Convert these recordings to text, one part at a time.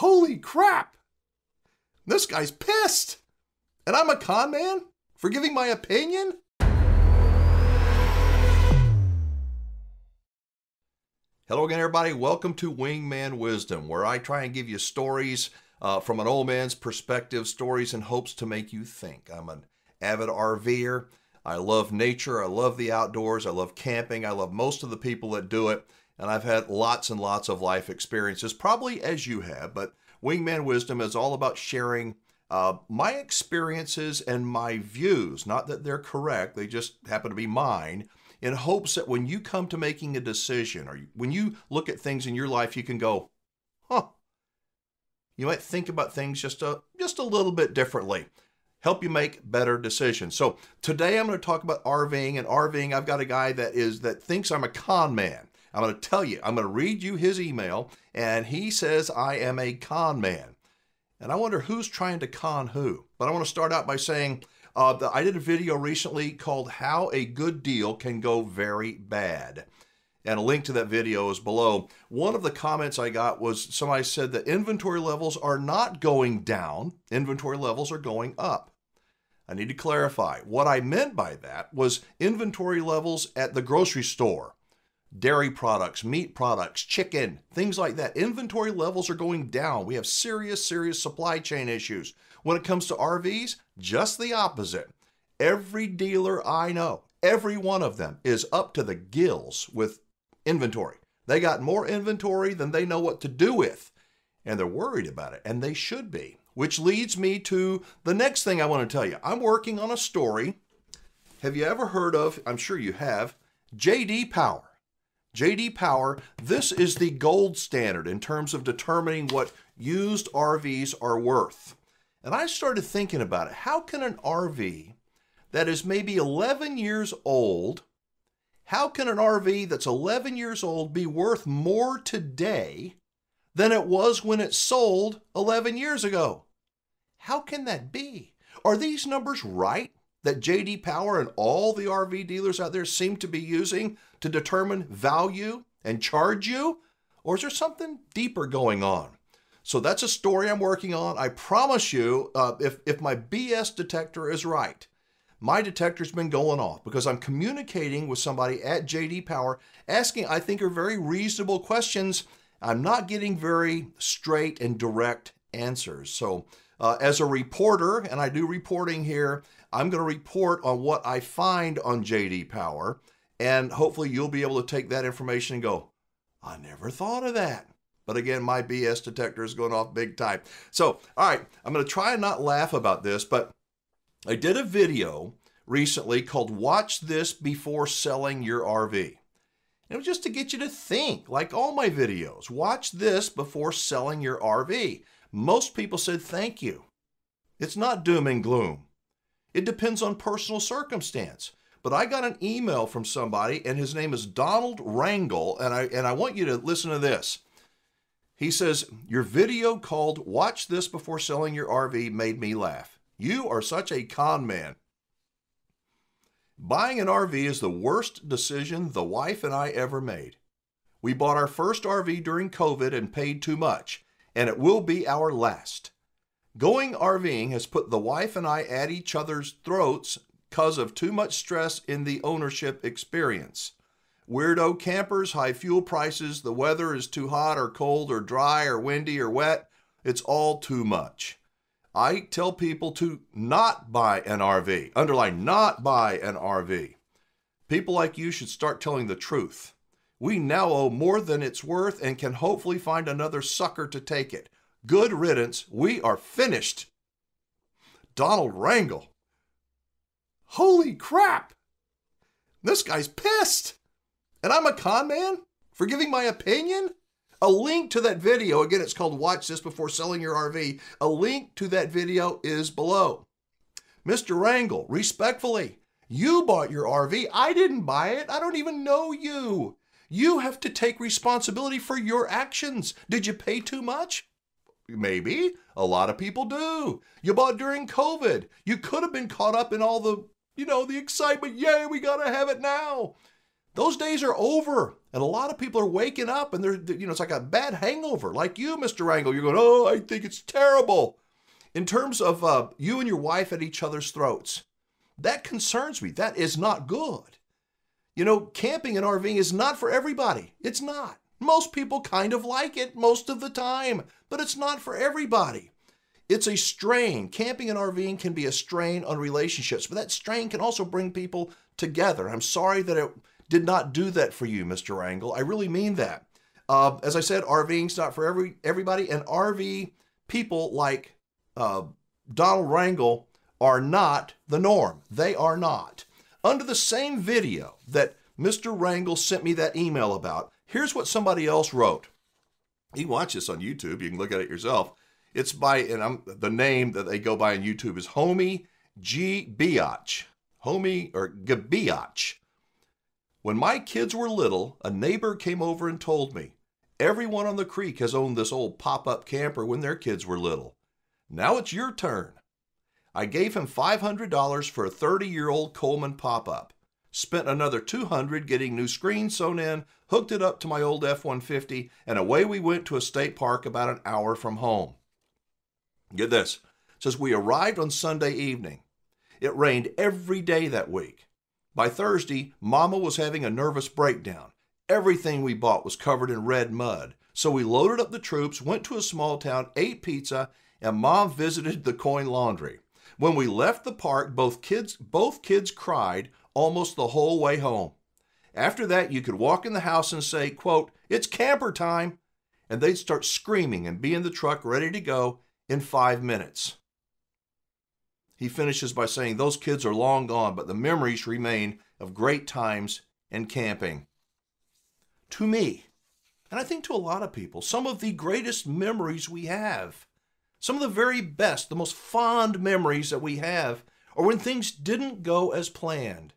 Holy crap! This guy's pissed! And I'm a con man for giving my opinion? Hello again, everybody. Welcome to Wingman Wisdom, where I try and give you stories from an old man's perspective, stories in hopes to make you think. I'm an avid RVer. I love nature. I love the outdoors. I love camping. I love most of the people that do it. And I've had lots and lots of life experiences, probably as you have. But Wingman Wisdom is all about sharing my experiences and my views. Not that they're correct. They just happen to be mine, in hopes that when you come to making a decision, or when you look at things in your life, you can go, huh. You might think about things just a little bit differently. Help you make better decisions. So today I'm going to talk about RVing. And RVing, I've got a guy that thinks I'm a con man. I'm going to tell you, I'm going to read you his email, and he says I am a con man. And I wonder who's trying to con who. But I want to start out by saying I did a video recently called How a Good Deal Can Go Very Bad. And a link to that video is below. One of the comments I got was somebody said that inventory levels are not going down. Inventory levels are going up. I need to clarify. What I meant by that was inventory levels at the grocery store. Dairy products, meat products, chicken, things like that. Inventory levels are going down. We have serious supply chain issues. When it comes to RVs, just the opposite. Every dealer I know, every one of them is up to the gills with inventory. They got more inventory than they know what to do with, and they're worried about it, and they should be. Which leads me to the next thing I want to tell you. I'm working on a story. Have you ever heard of, I'm sure you have, J.D. Power? J.D. Power, this is the gold standard in terms of determining what used RVs are worth. And I started thinking about it. How can an RV that is maybe 11 years old, how can an RV that's 11 years old be worth more today than it was when it sold 11 years ago? How can that be? Are these numbers right that J.D. Power and all the RV dealers out there seem to be using to determine value and charge you? Or is there something deeper going on? So that's a story I'm working on. I promise you, if my BS detector is right, my detector's been going off because I'm communicating with somebody at J.D. Power, asking, I think, are very reasonable questions. I'm not getting very straight and direct answers. So as a reporter, and I do reporting here, I'm going to report on what I find on J.D. Power, and hopefully you'll be able to take that information and go, I never thought of that. But again, my BS detector is going off big time. So, all right, I'm going to try and not laugh about this, but I did a video recently called Watch This Before Selling Your RV. And it was just to get you to think, like all my videos. Watch this before selling your RV. Most people said thank you. It's not doom and gloom. It depends on personal circumstance. But I got an email from somebody, and his name is Donald Rangel, and I want you to listen to this. He says, your video called Watch This Before Selling Your RV made me laugh. You are such a con man. Buying an RV is the worst decision the wife and I ever made. We bought our first RV during COVID and paid too much, and it will be our last. Going RVing has put the wife and I at each other's throats because of too much stress in the ownership experience. Weirdo campers, high fuel prices, the weather is too hot or cold or dry or windy or wet. It's all too much. I tell people to not buy an RV. Underline, not buy an RV. People like you should start telling the truth. We now owe more than it's worth and can hopefully find another sucker to take it. Good riddance. We are finished. Donald Rangel. Holy crap! This guy's pissed! And I'm a con man for giving my opinion? A link to that video, again, it's called Watch This Before Selling Your RV. A link to that video is below. Mr. Rangel, respectfully, you bought your RV. I didn't buy it. I don't even know you. You have to take responsibility for your actions. Did you pay too much? Maybe. A lot of people do. You bought during COVID. You could have been caught up in all the, the excitement. Yay, we got to have it now. Those days are over. And a lot of people are waking up and it's like a bad hangover. Like you, Mr. Wrangle, you're going, oh, I think it's terrible. In terms of you and your wife at each other's throats, that concerns me. That is not good. Camping and RVing is not for everybody. It's not. Most people kind of like it most of the time, but it's not for everybody. It's a strain. Camping and RVing can be a strain on relationships, but that strain can also bring people together. I'm sorry that it did not do that for you, Mr. Wrangle. I really mean that. As I said, RVing's not for everybody, and RV people like Donald Wrangle are not the norm. They are not. Under the same video that Mr. Wrangle sent me that email about, here's what somebody else wrote. You can watch this on YouTube. You can look at it yourself. It's by, the name that they go by on YouTube is Homie G. Biatch. Homie or Gabiatch. When my kids were little, a neighbor came over and told me, everyone on the creek has owned this old pop-up camper when their kids were little. Now it's your turn. I gave him $500 for a 30-year-old Coleman pop-up. Spent another $200 getting new screens sewn in, hooked it up to my old F-150, and away we went to a state park about an hour from home. Get this. It says we arrived on Sunday evening. It rained every day that week. By Thursday, Mama was having a nervous breakdown. Everything we bought was covered in red mud. So we loaded up the troops, went to a small town, ate pizza, and Mom visited the coin laundry. When we left the park, both kids cried almost the whole way home. After that, you could walk in the house and say, quote, it's camper time, and they'd start screaming and be in the truck ready to go in 5 minutes. He finishes by saying, those kids are long gone, but the memories remain of great times and camping. To me, and I think to a lot of people, some of the greatest memories we have, some of the very best, the most fond memories that we have are when things didn't go as planned.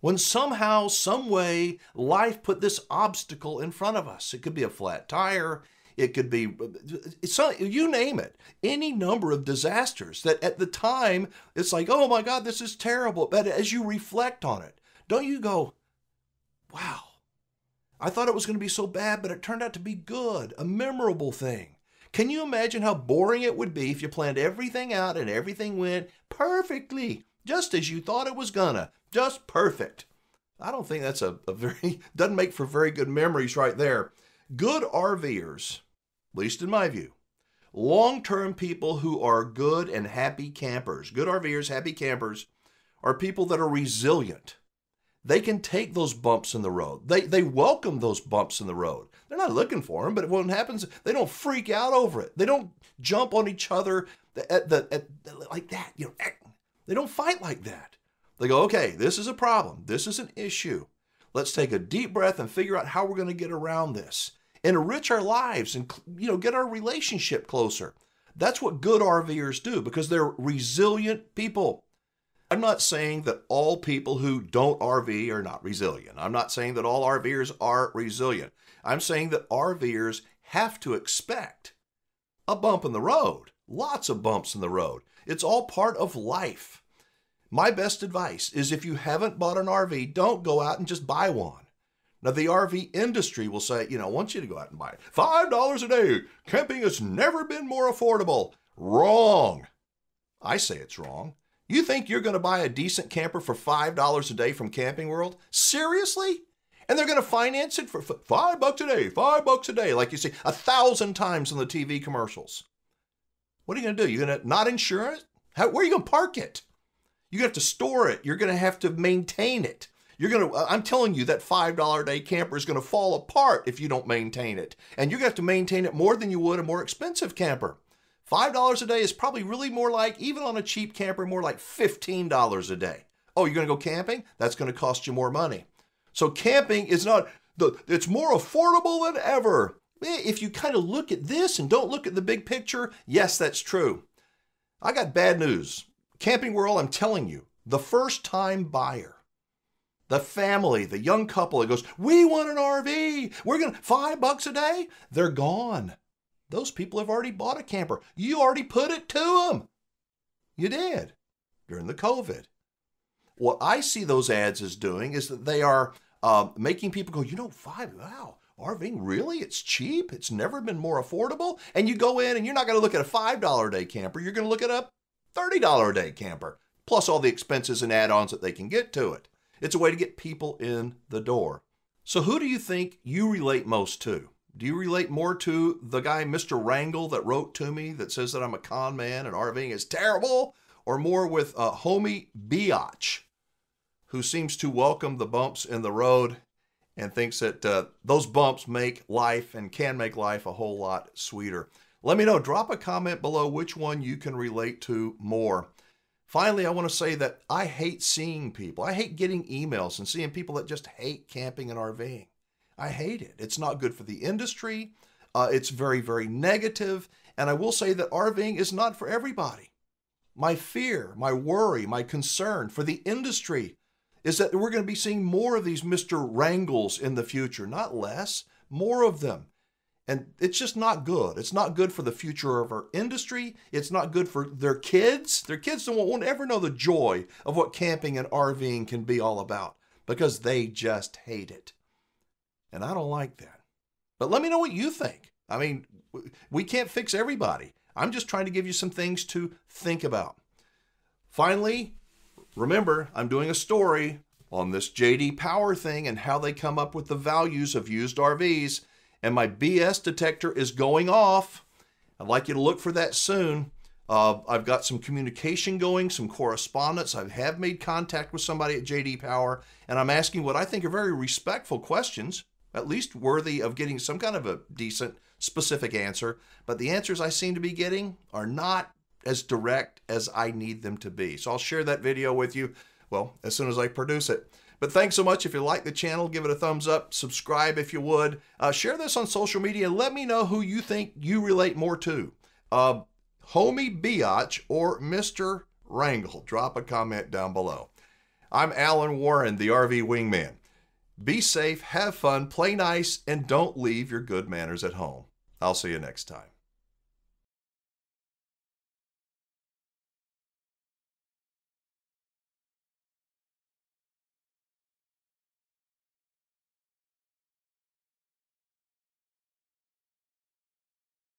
When somehow, some way, life put this obstacle in front of us. It could be a flat tire. It could be, you name it, any number of disasters that at the time, it's like, oh my God, this is terrible. But as you reflect on it, don't you go, wow, I thought it was going to be so bad, but it turned out to be good, a memorable thing. Can you imagine how boring it would be if you planned everything out and everything went perfectly, just as you thought it was gonna, just perfect? I don't think that's doesn't make for very good memories right there. Good RVers, at least in my view, long-term people who are good and happy campers, good RVers, happy campers, are people that are resilient. They can take those bumps in the road. They welcome those bumps in the road. They're not looking for them, but when it happens, they don't freak out over it. They don't jump on each other like that. They don't fight like that. They go, okay, this is a problem. This is an issue. Let's take a deep breath and figure out how we're going to get around this and enrich our lives and get our relationship closer. That's what good RVers do because they're resilient people. I'm not saying that all people who don't RV are not resilient. I'm not saying that all RVers are resilient. I'm saying that RVers have to expect a bump in the road, lots of bumps in the road. It's all part of life. My best advice is if you haven't bought an RV, don't go out and just buy one. Now, the RV industry will say, I want you to go out and buy it. $5 a day. Camping has never been more affordable. Wrong. I say it's wrong. You think you're going to buy a decent camper for $5 a day from Camping World? Seriously? And they're going to finance it for $5 a day, $5 a day, like you see 1,000 times on the TV commercials. What are you going to do? You're going to not insure it? Where are you going to park it? You have to store it. You're going to have to maintain it. I'm telling you that $5 a day camper is going to fall apart if you don't maintain it. And you're going to have to maintain it more than you would a more expensive camper. $5 a day is probably really more like, even on a cheap camper, more like $15 a day. Oh, you're going to go camping? That's going to cost you more money. So camping is it's more affordable than ever. If you kind of look at this and don't look at the big picture, yes, that's true. I got bad news. Camping World, I'm telling you, the first-time buyer, the family, the young couple that goes, we want an RV. We're going to $5 a day. They're gone. Those people have already bought a camper. You already put it to them. You did during the COVID. What I see those ads as doing is that they are making people go, you know, wow, RVing, really? It's cheap? It's never been more affordable? And you go in and you're not going to look at a $5 a day camper. You're going to look at a $30 a day camper, plus all the expenses and add-ons that they can get to it. It's a way to get people in the door. So who do you think you relate most to? Do you relate more to the guy, Mr. Wrangle, that wrote to me that says that I'm a con man and RVing is terrible? Or more with homie Biatch, who seems to welcome the bumps in the road and thinks that those bumps make life and can make life a whole lot sweeter? Let me know. Drop a comment below which one you can relate to more. Finally, I want to say that I hate seeing people. I hate getting emails and seeing people that just hate camping and RVing. I hate it. It's not good for the industry. It's very, very negative. And I will say that RVing is not for everybody. My fear, my worry, my concern for the industry is that we're going to be seeing more of these Mr. Wrangles in the future, not less, more of them. And it's just not good. It's not good for the future of our industry. It's not good for their kids. Their kids won't ever know the joy of what camping and RVing can be all about because they just hate it. And I don't like that. But let me know what you think. I mean, we can't fix everybody. I'm just trying to give you some things to think about. Finally, remember, I'm doing a story on this J.D. Power thing and how they come up with the values of used RVs. And my BS detector is going off. I'd like you to look for that soon. I've got some communication going, some correspondence. I have made contact with somebody at J.D. Power, and I'm asking what I think are very respectful questions, at least worthy of getting some kind of a decent, specific answer. But the answers I seem to be getting are not as direct as I need them to be. So I'll share that video with you, well, as soon as I produce it. But thanks so much. If you like the channel, give it a thumbs up. Subscribe if you would. Share this on social media and let me know who you think you relate more to. Homie Biatch or Mr. Wrangle. Drop a comment down below. I'm Alan Warren, the RV Wingman. Be safe, have fun, play nice, and don't leave your good manners at home. I'll see you next time.